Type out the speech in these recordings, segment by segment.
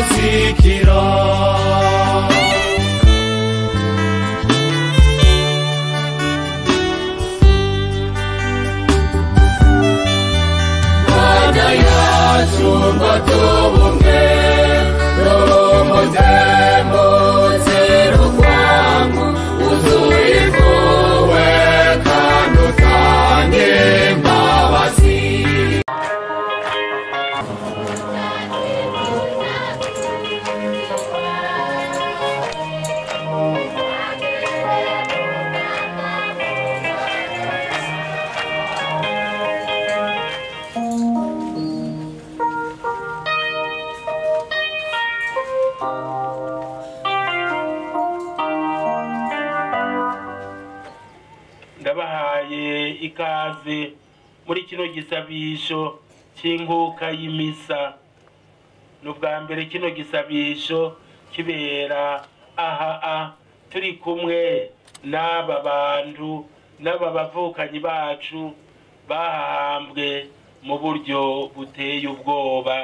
zikira Mana yacu ngo tubumwe n'umuze muzira urwango wuzuye impuhwe kandi utange imbabazi ndabahaye ikaze muri kino gisabisho cy'inkuka y'imisa. N'ubwa mbere kino gisabisho kibera aha turi kumwe n'aba bantu n'aba bavukanyi bacu bahambwe mu buryo buteye ubwoba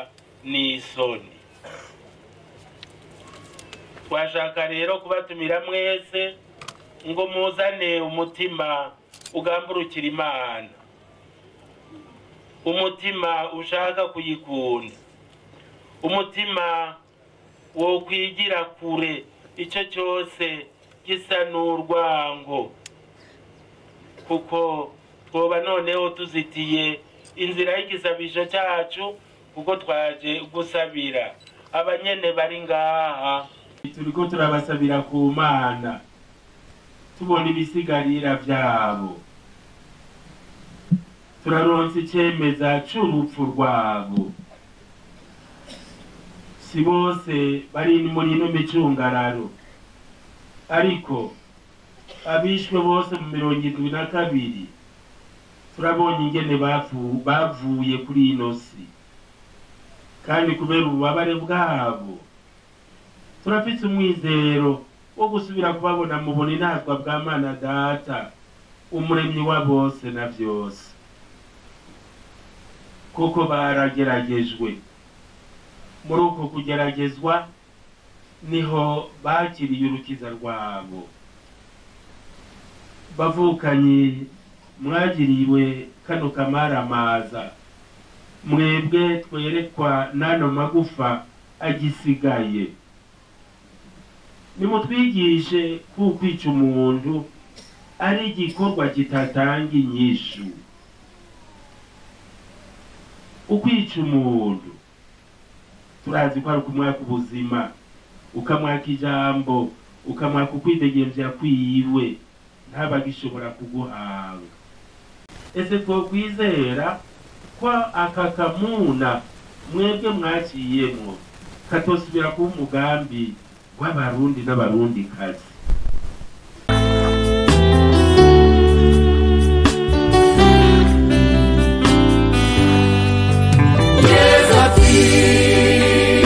n'isoni. Twashaka rero kubatumira mwese ngo muzane umutima ugamburukira Imana, umutima ushaka kuyikunda, umutima wo kwigira kure icyo cyose gisa n'urwango, kuko twoba noneho tuzitiye inzira y'igisabisho cyacu, kuko twaje gusabira abanyene bari ngaha. Turiko turabasabira ku Mana, tubona ibisigarira byabo, turaronse icemeza c'urupfu rwabo. Si bose bari muri ino micungararo, ariko abishwe bose mu 72 turabonye ingene bavuye kuri ino si, kandi kubera ububabare bwabo turafise umwizero wo gusubira kubabona mu buninazwa bwa Mana Data, umuremyi wa bose na byose, kuko barageragejwe. Muri uko kugeragezwa niho bakiriye urukiza rwabo. Bavukanyi mwagiriwe kano kamaramaza, mwebwe twerekwa n'ano magufa agisigaye, nimutwigishe ko kwica umuntu ari igikorwa kitatanga inyishu. Ukwica umuntu turazi ko ari ukumwaka ubuzima, ukamwaka ijambo, ukamwaka ukwidegemvya kwiwe, ntabagishobora kuguhanga. Ese twokwizera ko aka kamuna mwebwe mwaciyemwo katosubira kuba umugambi w'abarundi n'abarundi kazi.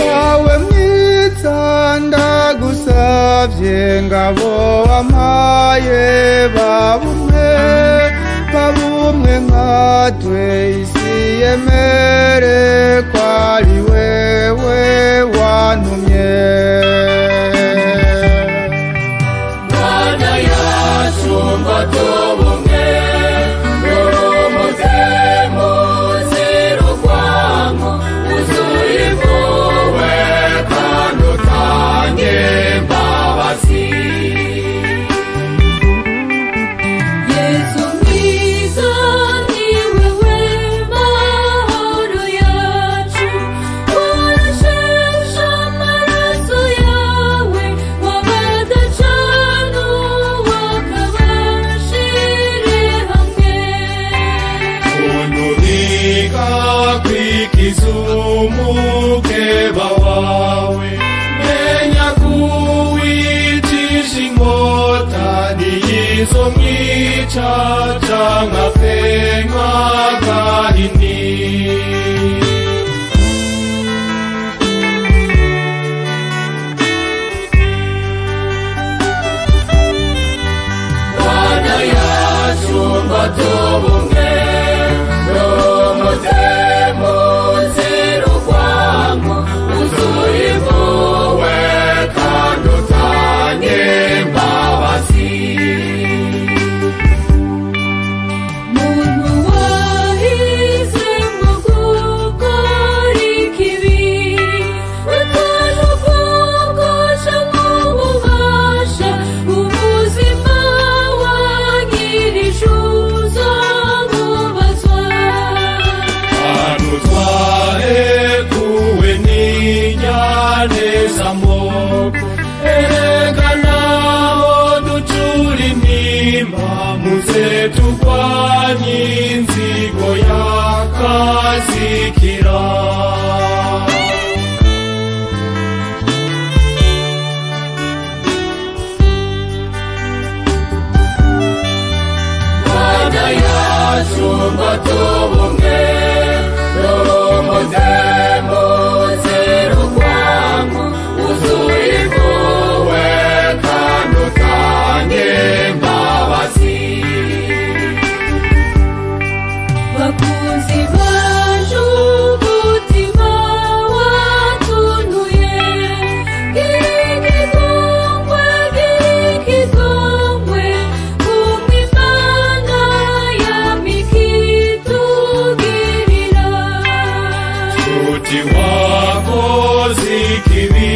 Yawe mwiza ndagusavye ngabo wampaye babumwe nkatwe, isi yemere ko ari wewe wantumye. Mana yacu ngo tubumwe n'umuze muzira urwango wuzuye impuhwe kandi utange imbabazi. Yesu mwiza ni wewe mahoro yacu, urashesha amaraso yawe wabadacanu wakabashire hamwe. Unurika kwikiza umukeba wawe, menya kuwicisha inkota niyizo mwica canke afenywa gahini. Mana yacu ngo tubumwe n'umuze muzira urwango wuzuye impuhwe turwanye inzigo yakazikira. Mana yacu ngo tubumwe n'umuzemo zero kwangu uzuye impuhwe kandi utange imbabazi. Bakunzi bacu umutima watunuye, ikigongwe kumwe Imana yamikitugirira. Nshuti wakoze ikibi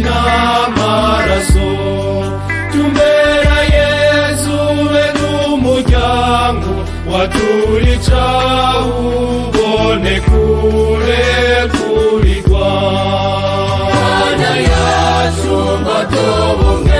n'amaraso, tumbera Yesu be n'umuryango waturica ubone kure kurirwa. Mana yacu ngo tubumwe